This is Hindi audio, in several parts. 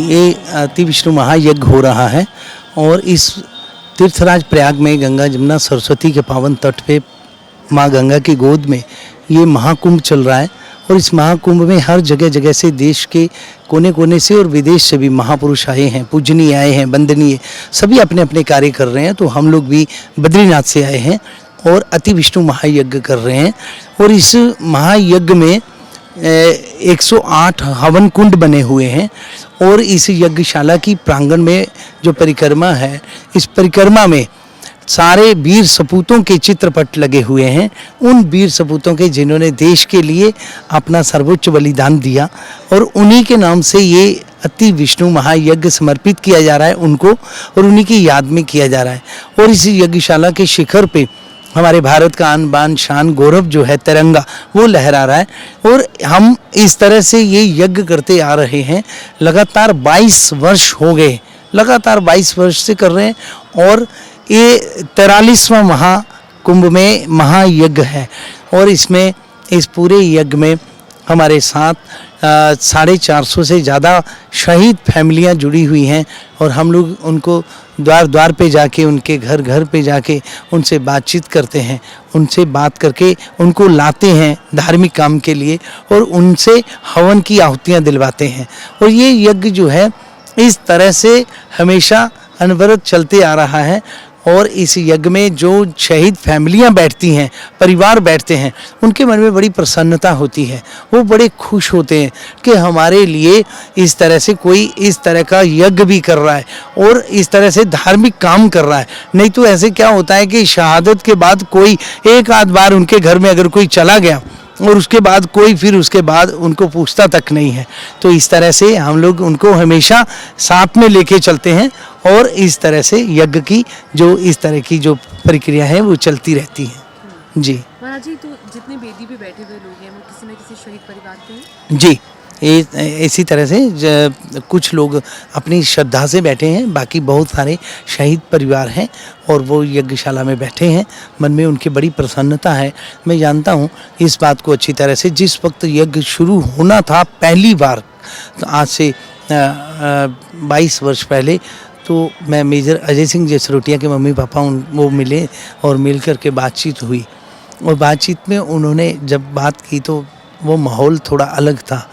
ये अति विष्णु महायज्ञ हो रहा है और इस तीर्थराज प्रयाग में गंगा जमुना सरस्वती के पावन तट पे माँ गंगा की गोद में ये महाकुंभ चल रहा है। और इस महाकुंभ में हर जगह जगह से, देश के कोने कोने से और विदेश से भी महापुरुष आए हैं, पूजनीय आए हैं, वंदनीय, सभी अपने अपने कार्य कर रहे हैं। तो हम लोग भी बद्रीनाथ से आए हैं और अति विष्णु महायज्ञ कर रहे हैं। और इस महायज्ञ में 108 हवन कुंड बने हुए हैं और इस यज्ञशाला की प्रांगण में जो परिक्रमा है, इस परिक्रमा में सारे वीर सपूतों के चित्रपट लगे हुए हैं। उन वीर सपूतों के जिन्होंने देश के लिए अपना सर्वोच्च बलिदान दिया और उन्हीं के नाम से ये अति विष्णु महायज्ञ समर्पित किया जा रहा है उनको, और उन्हीं की याद में किया जा रहा है। और इस यज्ञशाला के शिखर पे हमारे भारत का आन बान शान गौरव जो है, तिरंगा, वो लहरा रहा है। और हम इस तरह से ये यज्ञ करते आ रहे हैं, लगातार 22 वर्ष हो गए, लगातार 22 वर्ष से कर रहे हैं। और ये 43वां महाकुंभ में महायज्ञ है और इसमें, इस पूरे यज्ञ में हमारे साथ 450 से ज़्यादा शहीद फैमिलियां जुड़ी हुई हैं। और हम लोग उनको द्वार द्वार पे जाके, उनके घर घर पे जाके उनसे बातचीत करते हैं, उनसे बात करके उनको लाते हैं धार्मिक काम के लिए और उनसे हवन की आहुतियाँ दिलवाते हैं। और ये यज्ञ जो है इस तरह से हमेशा अनवरत चलते आ रहा है। और इस यज्ञ में जो शहीद फैमिलियां बैठती हैं, परिवार बैठते हैं, उनके मन में बड़ी प्रसन्नता होती है। वो बड़े खुश होते हैं कि हमारे लिए इस तरह से कोई इस तरह का यज्ञ भी कर रहा है और इस तरह से धार्मिक काम कर रहा है। नहीं तो ऐसे क्या होता है कि शहादत के बाद कोई एक आध बार उनके घर में अगर कोई चला गया और उसके बाद कोई फिर उसके बाद उनको पूछता तक नहीं है। तो इस तरह से हम लोग उनको हमेशा साथ में लेके चलते हैं और इस तरह से यज्ञ की जो इस तरह की जो प्रक्रिया है वो चलती रहती है। जी महाराज जी, तो जितने वेदी पे बैठे हुए लोग हैं वो किसी न किसी शहीद परिवार के हैं? जी, इसी तरह से कुछ लोग अपनी श्रद्धा से बैठे हैं, बाकी बहुत सारे शहीद परिवार हैं और वो यज्ञशाला में बैठे हैं। मन में उनकी बड़ी प्रसन्नता है। मैं जानता हूँ इस बात को अच्छी तरह से। जिस वक्त यज्ञ शुरू होना था पहली बार, तो आज से 22 वर्ष पहले, तो मैं मेजर अजय सिंह जसरोटिया के मम्मी पापा वो मिले और मिल कर के बातचीत हुई। और बातचीत में उन्होंने जब बात की तो वो माहौल थोड़ा अलग था।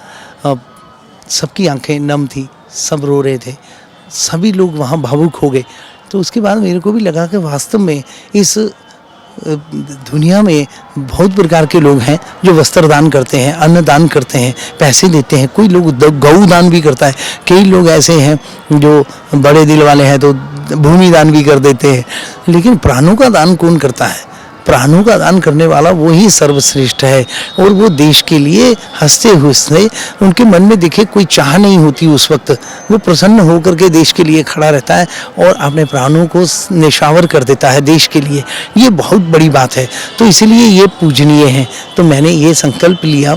सबकी आंखें नम थी, सब रो रहे थे, सभी लोग वहाँ भावुक हो गए। तो उसके बाद मेरे को भी लगा कि वास्तव में इस दुनिया में बहुत प्रकार के लोग हैं जो वस्त्र दान करते हैं, अन्न दान करते हैं, पैसे देते हैं, कोई लोग गौ दान भी करता है, कई लोग ऐसे हैं जो बड़े दिल वाले हैं तो भूमि दान भी कर देते हैं। लेकिन प्राणों का दान कौन करता है? प्राणों का दान करने वाला वो ही सर्वश्रेष्ठ है। और वो देश के लिए हंसते हुए, उनके मन में देखे कोई चाह नहीं होती उस वक्त, वो प्रसन्न होकर के देश के लिए खड़ा रहता है और अपने प्राणों को निशावर कर देता है देश के लिए। ये बहुत बड़ी बात है। तो इसलिए ये पूजनीय है। तो मैंने ये संकल्प लिया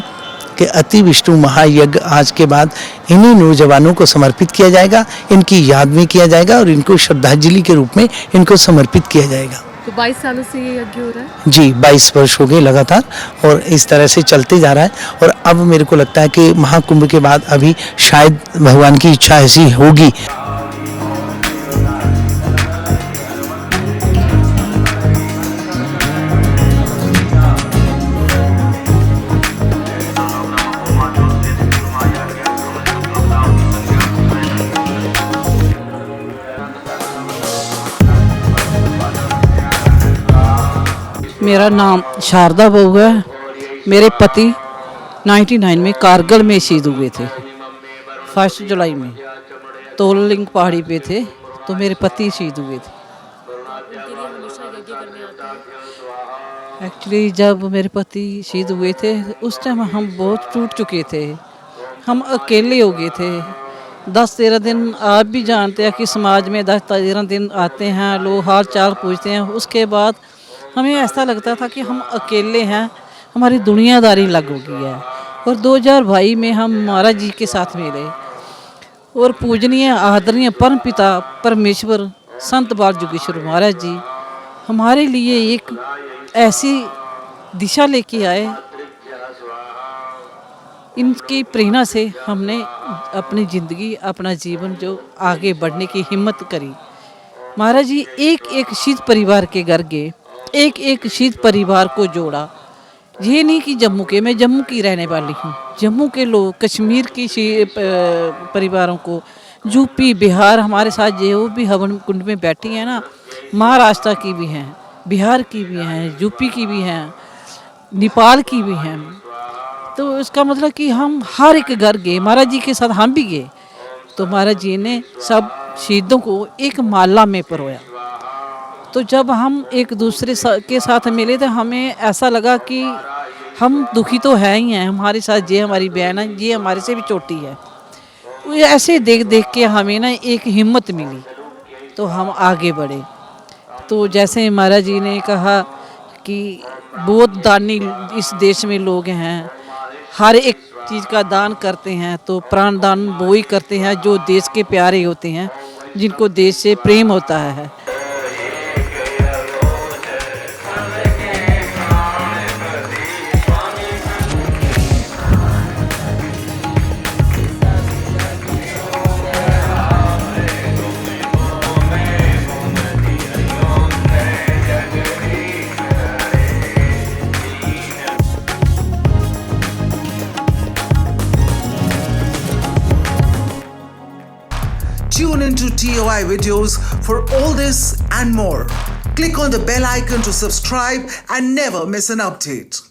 कि अति विष्णु महायज्ञ आज के बाद इन्हीं नौजवानों को समर्पित किया जाएगा, इनकी याद में किया जाएगा और इनको श्रद्धांजलि के रूप में इनको समर्पित किया जाएगा। तो 22 सालों से ये यज्ञ हो रहा है? जी, 22 वर्ष हो गए लगातार और इस तरह से चलते जा रहा है। और अब मेरे को लगता है कि महाकुंभ के बाद अभी शायद भगवान की इच्छा ऐसी होगी। मेरा नाम शारदा बहू है। मेरे पति 99 में कारगिल में शहीद हुए थे। 1 जुलाई में तोललिंग पहाड़ी पे थे तो मेरे पति शहीद हुए थे। एक्चुअली जब मेरे पति शहीद हुए थे उस टाइम हम बहुत टूट चुके थे, हम अकेले हो गए थे। 10-13 दिन आप भी जानते हैं कि समाज में 10-13 दिन आते हैं, लोग हाल चाल पूछते हैं। उसके बाद हमें ऐसा लगता था कि हम अकेले हैं, हमारी दुनियादारी अलग हो गई है। और 2022 में हम महाराज जी के साथ मिले और पूजनीय आदरणीय परम पिता परमेश्वर संत बाल जोगेश्वर महाराज जी हमारे लिए एक ऐसी दिशा लेके आए। इनकी प्रेरणा से हमने अपनी ज़िंदगी, अपना जीवन जो आगे बढ़ने की हिम्मत करी। महाराज जी एक एक शहीद परिवार के घर गए, एक एक शहीद परिवार को जोड़ा। ये नहीं कि जम्मू के, मैं जम्मू की रहने वाली हूँ, जम्मू के लोग, कश्मीर की परिवारों को, यूपी बिहार हमारे साथ जो भी हवन कुंड में बैठी हैं ना, महाराष्ट्र की भी हैं, बिहार की भी हैं, यूपी की भी हैं, नेपाल की भी हैं। तो इसका मतलब कि हम हर एक घर गए, महाराज जी के साथ हम भी गए। तो महाराज जी ने सब शहीदों को एक माला में परोया। तो जब हम एक दूसरे के साथ मिले तो हमें ऐसा लगा कि हम दुखी तो है ही हैं, हमारे साथ ये हमारी बहन है, ये हमारे से भी छोटी है। तो ये ऐसे देख देख के हमें ना एक हिम्मत मिली, तो हम आगे बढ़े। तो जैसे महाराज जी ने कहा कि बहुत दानी इस देश में लोग हैं, हर एक चीज़ का दान करते हैं, तो प्राण दान वो ही करते हैं जो देश के प्यारे होते हैं, जिनको देश से प्रेम होता है। Tune into TOI videos for all this and more. Click on the bell icon to subscribe and never miss an update.